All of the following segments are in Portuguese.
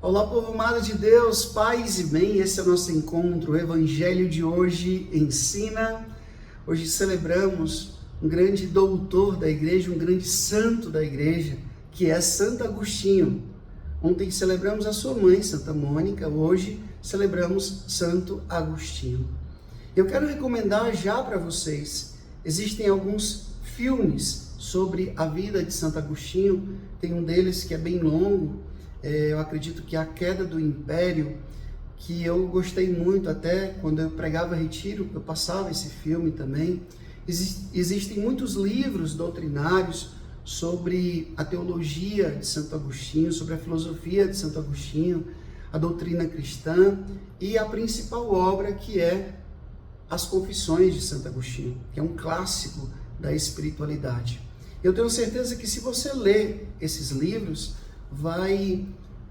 Olá, povo amado de Deus, paz e bem, esse é o nosso encontro. O Evangelho de hoje ensina. Hoje celebramos um grande doutor da igreja, um grande santo da igreja, que é Santo Agostinho. Ontem celebramos a sua mãe, Santa Mônica, hoje celebramos Santo Agostinho. Eu quero recomendar já para vocês, existem alguns filmes sobre a vida de Santo Agostinho, tem um deles que é bem longo, eu acredito que é A Queda do Império, que eu gostei muito, até quando eu pregava retiro, eu passava esse filme também. Existem muitos livros doutrinários sobre a teologia de Santo Agostinho, sobre a filosofia de Santo Agostinho, a doutrina cristã e a principal obra, que é As Confissões de Santo Agostinho, que é um clássico da espiritualidade. Eu tenho certeza que se você ler esses livros, vai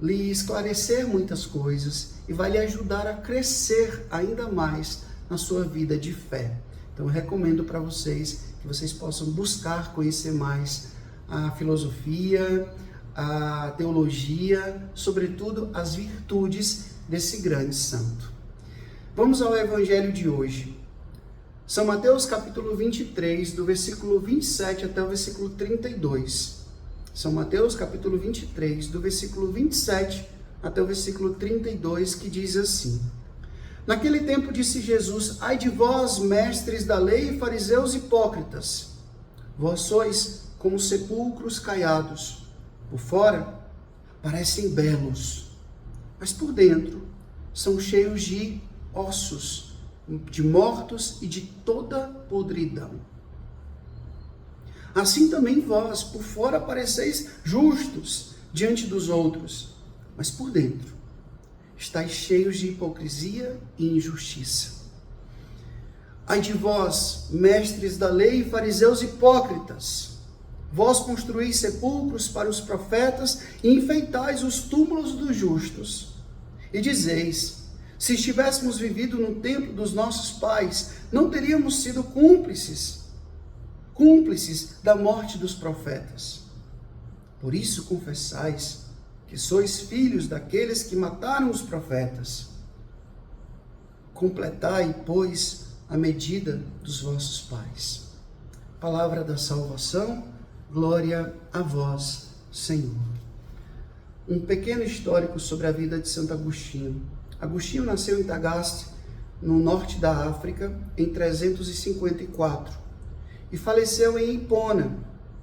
lhe esclarecer muitas coisas e vai lhe ajudar a crescer ainda mais na sua vida de fé. Então eu recomendo para vocês que vocês possam buscar conhecer mais a filosofia, a teologia, sobretudo as virtudes desse grande santo. Vamos ao Evangelho de hoje. São Mateus capítulo 23, do versículo 27 até o versículo 32. São Mateus capítulo 23, do versículo 27 até o versículo 32, que diz assim: Naquele tempo disse Jesus: Ai de vós, mestres da lei e fariseus hipócritas! Vós sois como sepulcros caiados. Por fora parecem belos, mas por dentro são cheios de ossos, de mortos e de toda podridão. Assim também vós, por fora pareceis justos diante dos outros, mas por dentro estáis cheios de hipocrisia e injustiça. Ai de vós, mestres da lei e fariseus hipócritas! Vós construís sepulcros para os profetas e enfeitais os túmulos dos justos. E dizeis: se estivéssemos vivido no tempo dos nossos pais, não teríamos sido cúmplices da morte dos profetas. Por isso confessais que sois filhos daqueles que mataram os profetas. Completai, pois, a medida dos vossos pais. Palavra da salvação, glória a vós, Senhor. Um pequeno histórico sobre a vida de Santo Agostinho. Agostinho nasceu em Tagaste, no norte da África, em 354. E faleceu em Hipona,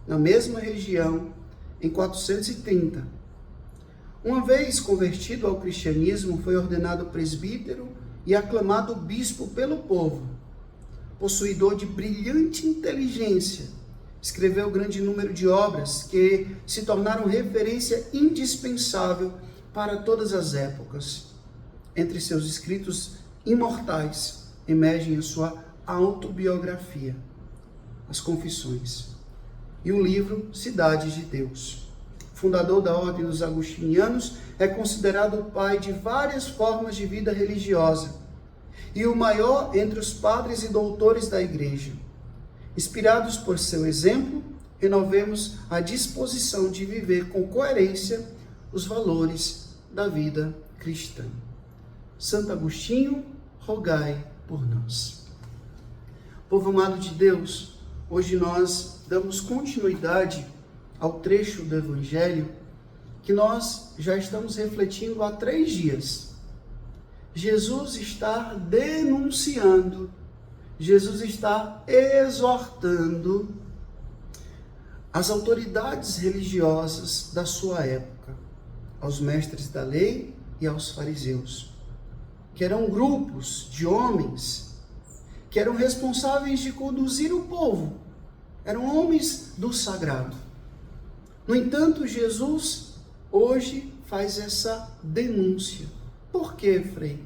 na mesma região, em 430. Uma vez convertido ao cristianismo, foi ordenado presbítero e aclamado bispo pelo povo. Possuidor de brilhante inteligência, escreveu grande número de obras que se tornaram referência indispensável para todas as épocas. Entre seus escritos imortais, emergem a sua autobiografia, As Confissões, e o livro Cidade de Deus. Fundador da Ordem dos Agostinianos, é considerado o pai de várias formas de vida religiosa e o maior entre os padres e doutores da Igreja. Inspirados por seu exemplo, renovemos a disposição de viver com coerência os valores da vida cristã. Santo Agostinho, rogai por nós. Povo amado de Deus, hoje nós damos continuidade ao trecho do Evangelho que nós já estamos refletindo há 3 dias. Jesus está denunciando, Jesus está exortando as autoridades religiosas da sua época, aos mestres da lei e aos fariseus, que eram grupos de homens que eram responsáveis de conduzir o povo, eram homens do sagrado. No entanto, Jesus hoje faz essa denúncia. Por quê, Frei?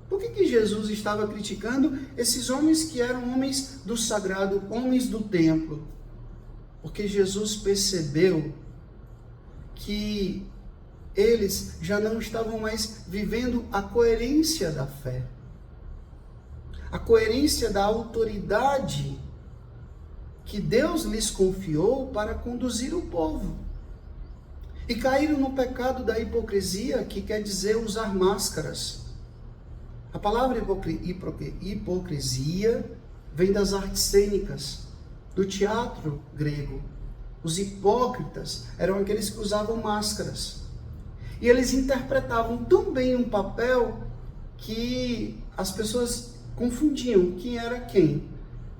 Por que Jesus estava criticando esses homens que eram homens do sagrado, homens do templo? Porque Jesus percebeu que eles já não estavam mais vivendo a coerência da fé, a coerência da autoridade que Deus lhes confiou para conduzir o povo. E caíram no pecado da hipocrisia, que quer dizer usar máscaras. A palavra hipocrisia vem das artes cênicas, do teatro grego. Os hipócritas eram aqueles que usavam máscaras. E eles interpretavam tão bem um papel que as pessoas confundiam quem era quem.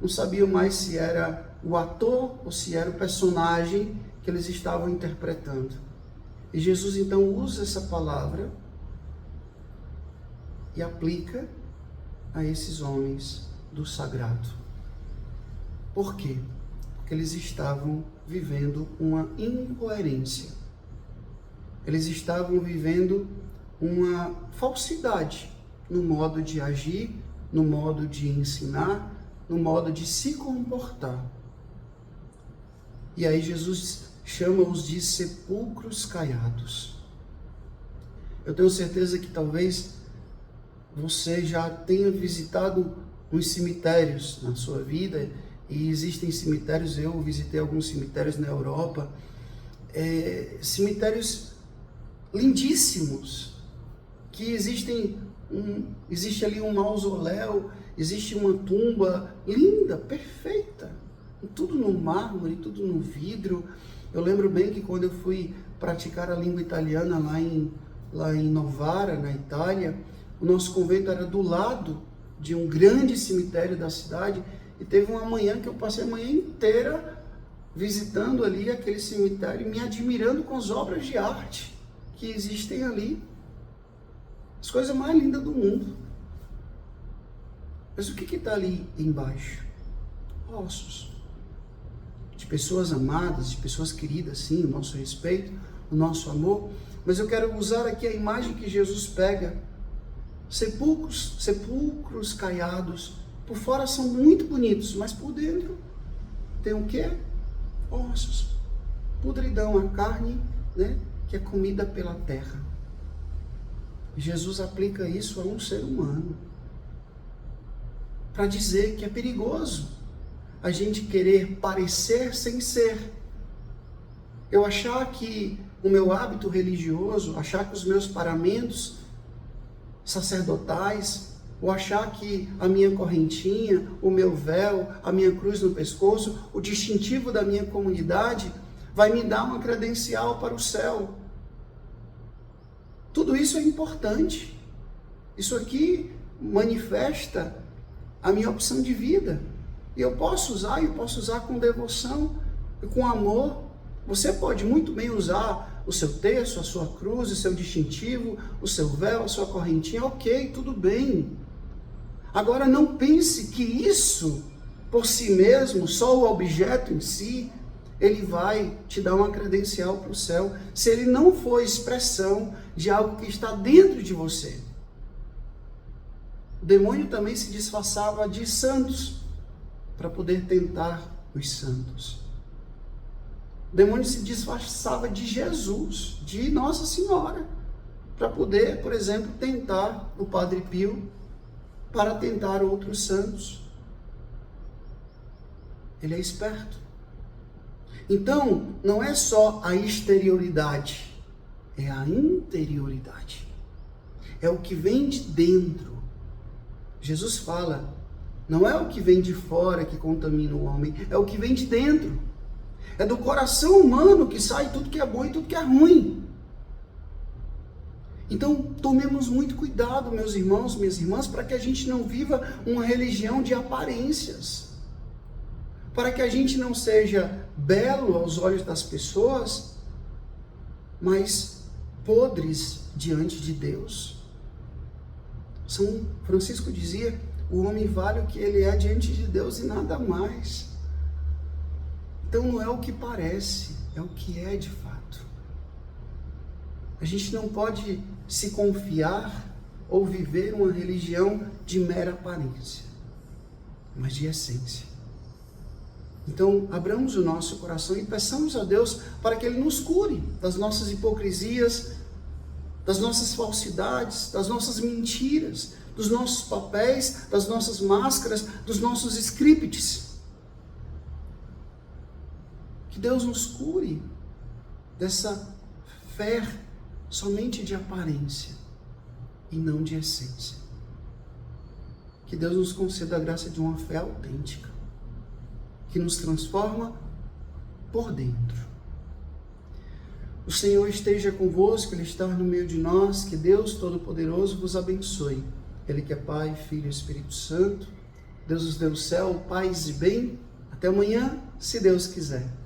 Não sabiam mais se era o ator ou se era o personagem que eles estavam interpretando. E Jesus então usa essa palavra e aplica a esses homens do sagrado. Por quê? Porque eles estavam vivendo uma incoerência. Eles estavam vivendo uma falsidade no modo de agir, no modo de ensinar, no modo de se comportar. E aí Jesus chama-os de sepulcros caiados. Eu tenho certeza que talvez você já tenha visitado uns cemitérios na sua vida, e existem cemitérios, eu visitei alguns cemitérios na Europa, cemitérios lindíssimos, que existe ali um mausoléu, existe uma tumba linda, perfeita, tudo no mármore, tudo no vidro. Eu lembro bem que quando eu fui praticar a língua italiana lá em Novara, na Itália, o nosso convento era do lado de um grande cemitério da cidade, e teve uma manhã que eu passei a manhã inteira visitando ali aquele cemitério, me admirando com as obras de arte que existem ali. As coisas mais lindas do mundo. Mas o que está ali embaixo? Ossos. De pessoas amadas, de pessoas queridas, sim, o nosso respeito, o nosso amor. Mas eu quero usar aqui a imagem que Jesus pega. Sepulcros caiados. Por fora são muito bonitos, mas por dentro tem o quê? Ossos. Podridão, a carne, né, que é comida pela terra. Jesus aplica isso a um ser humano, para dizer que é perigoso a gente querer parecer sem ser. Eu achar que o meu hábito religioso, achar que os meus paramentos sacerdotais, ou achar que a minha correntinha, o meu véu, a minha cruz no pescoço, o distintivo da minha comunidade, vai me dar uma credencial para o céu. Tudo isso é importante. Isso aqui manifesta a minha opção de vida. E eu posso usar com devoção e com amor. Você pode muito bem usar o seu terço, a sua cruz, o seu distintivo, o seu véu, a sua correntinha. Ok, tudo bem. Agora não pense que isso, por si mesmo, só o objeto em si, ele vai te dar uma credencial para o céu, se ele não for expressão de algo que está dentro de você. O demônio também se disfarçava de santos, para poder tentar os santos. O demônio se disfarçava de Jesus, de Nossa Senhora, para poder, por exemplo, tentar o Padre Pio, para tentar outros santos. Ele é esperto. Então, não é só a exterioridade, é a interioridade. É o que vem de dentro. Jesus fala, não é o que vem de fora que contamina o homem, é o que vem de dentro. É do coração humano que sai tudo que é bom e tudo que é ruim. Então, tomemos muito cuidado, meus irmãos, minhas irmãs, para que a gente não viva uma religião de aparências. Para que a gente não seja belo aos olhos das pessoas, mas podres diante de Deus. São Francisco dizia, o homem vale o que ele é diante de Deus e nada mais. Então não é o que parece, é o que é de fato. A gente não pode se confiar ou viver uma religião de mera aparência, mas de essência. Então, abramos o nosso coração e peçamos a Deus para que Ele nos cure das nossas hipocrisias, das nossas falsidades, das nossas mentiras, dos nossos papéis, das nossas máscaras, dos nossos scripts. Que Deus nos cure dessa fé somente de aparência e não de essência. Que Deus nos conceda a graça de uma fé autêntica, que nos transforma por dentro. O Senhor esteja convosco, Ele está no meio de nós, que Deus Todo-Poderoso vos abençoe. Ele que é Pai, Filho e Espírito Santo, Deus nos dê o céu, paz e bem. Até amanhã, se Deus quiser.